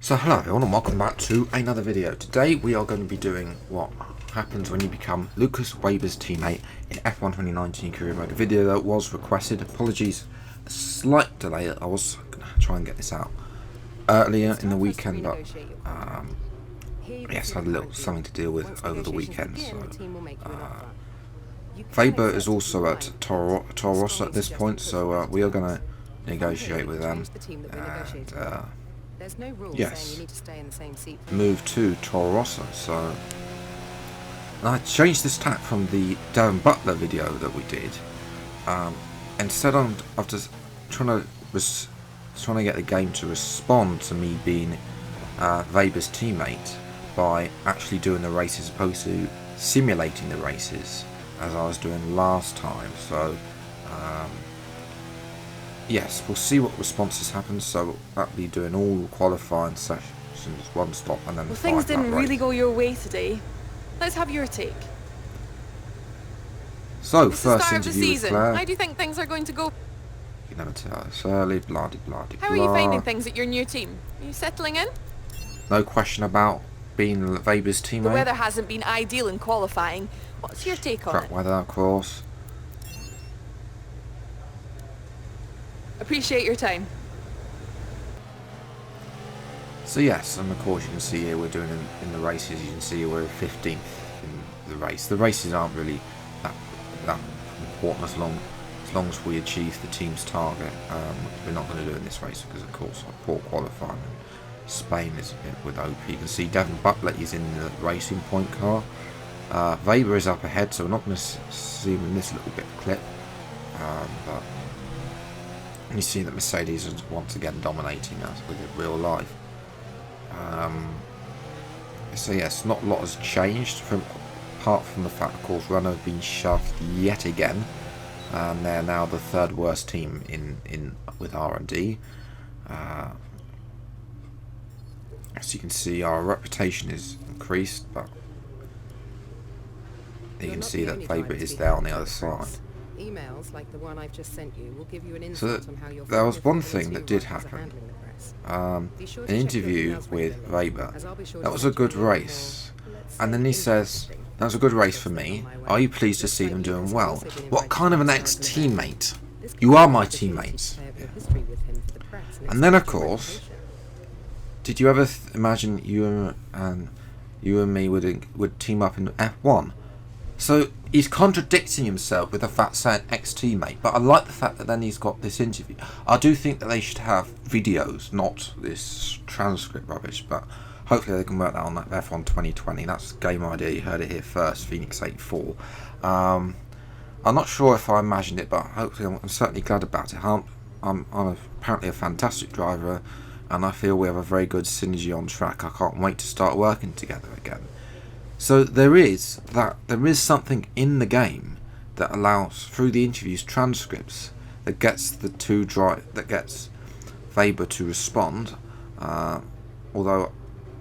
So hello everyone and welcome back to another video. Today we are going to be doing what happens when you become Lukas Weber'S teammate in F1 2019 career mode. A video that was requested. Apologies, a slight delay. I was going to try and get this out earlier in the weekend, but yes, I had a little something to deal with over the weekend. So, Weber is also at Toro Rosso at this point, so we are going to negotiate with them and there's no rule yes, saying you need to stay in the same seat. Move to Toro Rosso. So I changed this tack from the Darren Butler video that we did. Instead, I'm just trying to get the game to respond to me being Weber's teammate by actually doing the races, as opposed to simulating the races as I was doing last time. So yes, we'll see what responses happen. So that'll be doing all qualifying sessions, one stop, and then. Well, things didn't really go your way today. Let's have your take. So It's first the start of the interview with season. Claire. How do you think things are going to go? You never tell us early, blah de blah de How blah. are you finding things at your new team? Are you settling in? No question about being Weber's The teammate. weather hasn't been ideal in qualifying. What's your take on Crap it? weather, of course. Appreciate your time. So yes, and of course you can see here we're doing in the races. You can see we're 15th in the race. The races aren't really that important as long as we achieve the team's target. We're not going to do it in this race because of course poor qualifying. Spain is a bit with OP. You can see Devin Butler is in the racing point car. Weber is up ahead, so we're not going to see him in this little bit of clip. But you see that Mercedes is once again dominating us with it real life. So yes, not a lot has changed apart from the fact, of course, Renault have been shoved yet again, and they're now the third worst team in with R&D. As you can see, our reputation is increased, but you can see that Weber is there on the other side. Emails like the one I've just sent you will give you an So insight on how your there was one former thing that interview did writers are happen. handling the press. Be sure An to check your interview emails with regularly, Weber. as I'll be sure That to was a send good you more, race. let's And say, then he says, interesting. that was a good race for me. Are you pleased to see them doing well? What kind of an ex-teammate? This could You be are an my opportunity to teammates. share your history with him for the press And then, of expand your course, reputation. did you ever imagine you and me would team up in F1? So he's contradicting himself with the fact saying ex-teammate, but I like the fact that then he's got this interview. I do think that they should have videos, not this transcript rubbish, but hopefully they can work that on that F1 2020. That's the game idea. You heard it here first, Phoenix 84. I'm not sure if I imagined it, but hopefully I'm certainly glad about it. I'm apparently a fantastic driver, and I feel we have a very good synergy on track. I can't wait to start working together again. So there is something in the game that allows, through the interviews transcripts, that gets gets Weber to respond. Although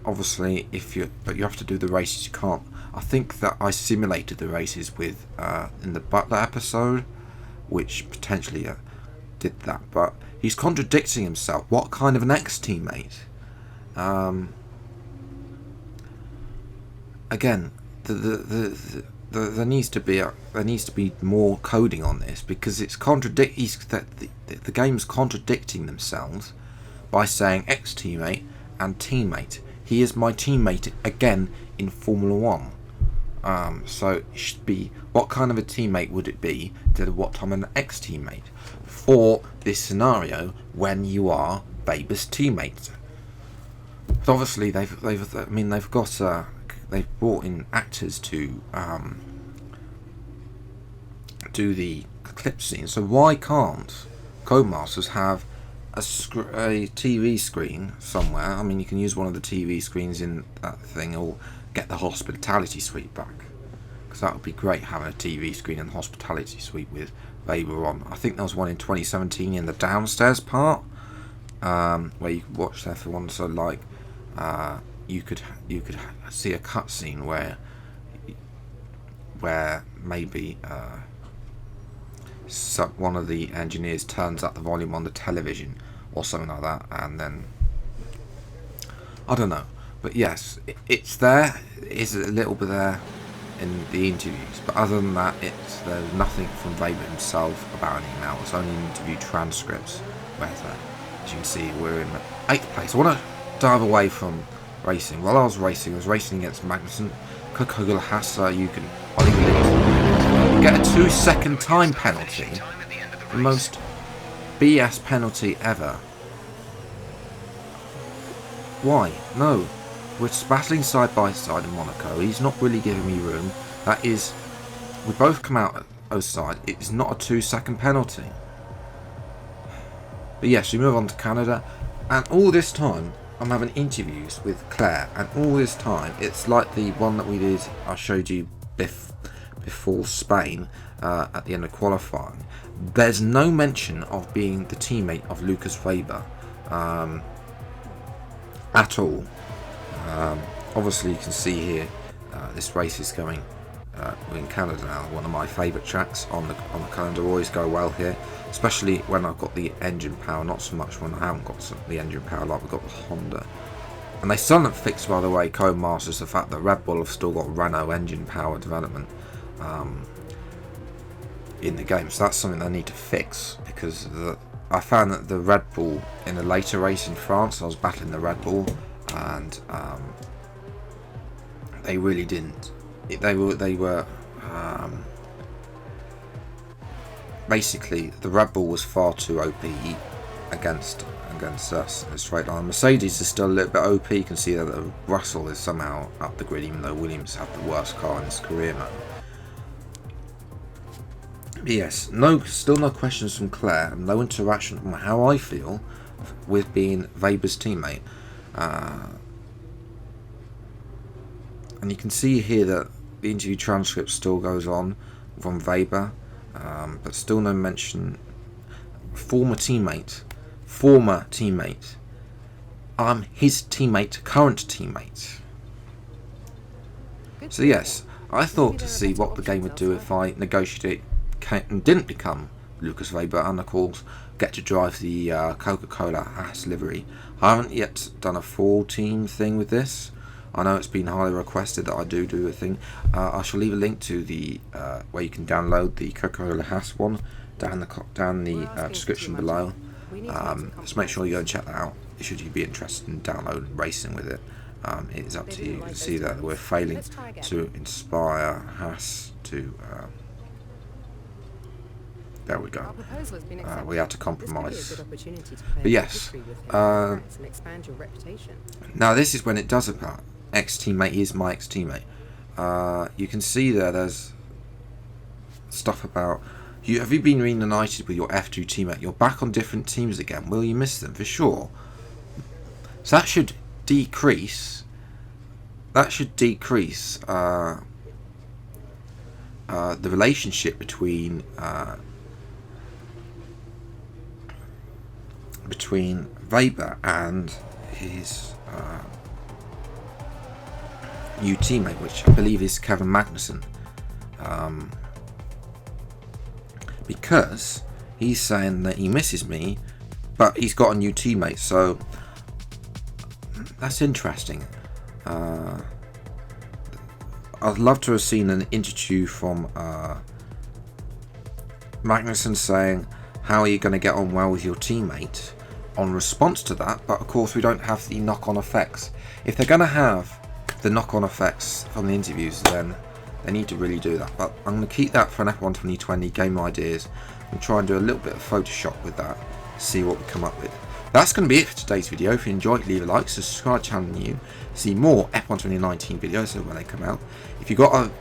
obviously you have to do the races. You can't. I think that I simulated the races with in the Butler episode, which potentially did that. But he's contradicting himself. What kind of an ex-teammate? Again, there needs to be more coding on this, because it's the game's contradicting themselves by saying ex-teammate and teammate. He is my teammate again in Formula 1. So it should be, what kind of a teammate would it be to what time an ex-teammate for this scenario when you are Weber's teammate? But obviously they've brought in actors to do the clip scene. So why can't Codemasters have a TV screen somewhere? I mean, you can use one of the TV screens in that thing, or get the hospitality suite back, because that would be great, having a TV screen in the hospitality suite with Weber on. I think there was one in 2017 in the downstairs part, where you could watch there for one. So like you could see a cutscene where maybe one of the engineers turns up the volume on the television or something like that, and then I don't know. But yes, it's there. It's a little bit there in the interviews. But other than that, there's nothing from Weber himself about an email. It's only interview transcripts. Where, as you can see, we're in 8th place. I want to dive away from racing. While I was racing against Magnussen. Coca-Cola Hassa, you can get a 2-second time penalty. The most BS penalty ever. Why? No. We're battling side by side in Monaco. He's not really giving me room. That is, we both come out outside. It's not a 2-second penalty. But yes, we move on to Canada. And all this time, I'm having interviews with Claire. And all this time, it's like the one that we did, I showed you before Spain, at the end of qualifying. There's no mention of being the teammate of Lukas Weber at all. Obviously you can see here this race is going we're in Canada now, one of my favourite tracks on the calendar. Always go well here, especially when I've got the engine power, not so much when I haven't got the engine power like we've got the Honda. And they still haven't fixed, by the way, Codemasters, the fact that Red Bull have still got Renault engine power development in the game, so that's something they need to fix, because I found that the Red Bull in a later race in France, I was battling the Red Bull, and they really didn't. They were basically, the Red Bull was far too OP against us in a straight line. Mercedes is still a little bit OP. You can see that the Russell is somehow up the grid, even though Williams have the worst car in his career mode. But yes, still no questions from Claire, and no interaction on how I feel with being Weber's teammate. And you can see here that the interview transcript still goes on from Weber, but still no mention. Former teammate. I'm his teammate, current teammate. So yes, I thought to see what the game would do if I negotiated and didn't become Lukas Weber, and of course get to drive the Coca-Cola Haas livery. I haven't yet done a full team thing with this. I know it's been highly requested that I do a thing. I shall leave a link to the where you can download the Coca-Cola Haas one down the description below. Just make sure you go and check that out should you be interested in downloading racing with it. It is up to you. You can see that we're failing to inspire Haas to there we go. We had to compromise. But yes, now this is when it does apart. Ex-teammate is my ex-teammate. You can see there's stuff about have you been reunited with your F2 teammate? You're back on different teams again. Will you miss them? For sure. So that should decrease. The relationship between Weber and his new teammate, which I believe is Kevin Magnussen, because he's saying that he misses me, but he's got a new teammate, so that's interesting. I'd love to have seen an interview from Magnussen saying, how are you going to get on well with your teammate, on response to that, but of course we don't have the knock-on effects. If they're going to have the knock-on effects from the interviews, then they need to really do that. But I'm going to keep that for an F1 2020 game ideas and try and do a little bit of Photoshop with that, see what we come up with. That's going to be it for today's video. If you enjoyed, leave a like, subscribe to the channel new, see more F1 2019 videos when they come out. If you've got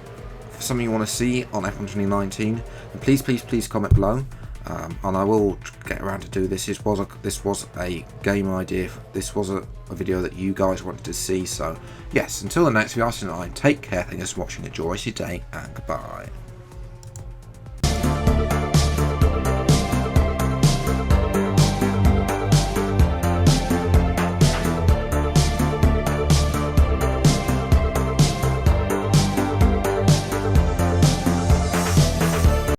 something you want to see on F1 2019, then please comment below. And I will get around to do this. This was a game idea. This was a video that you guys wanted to see. So yes, until the next video, take care. Thanks for watching. Enjoy your day, and goodbye.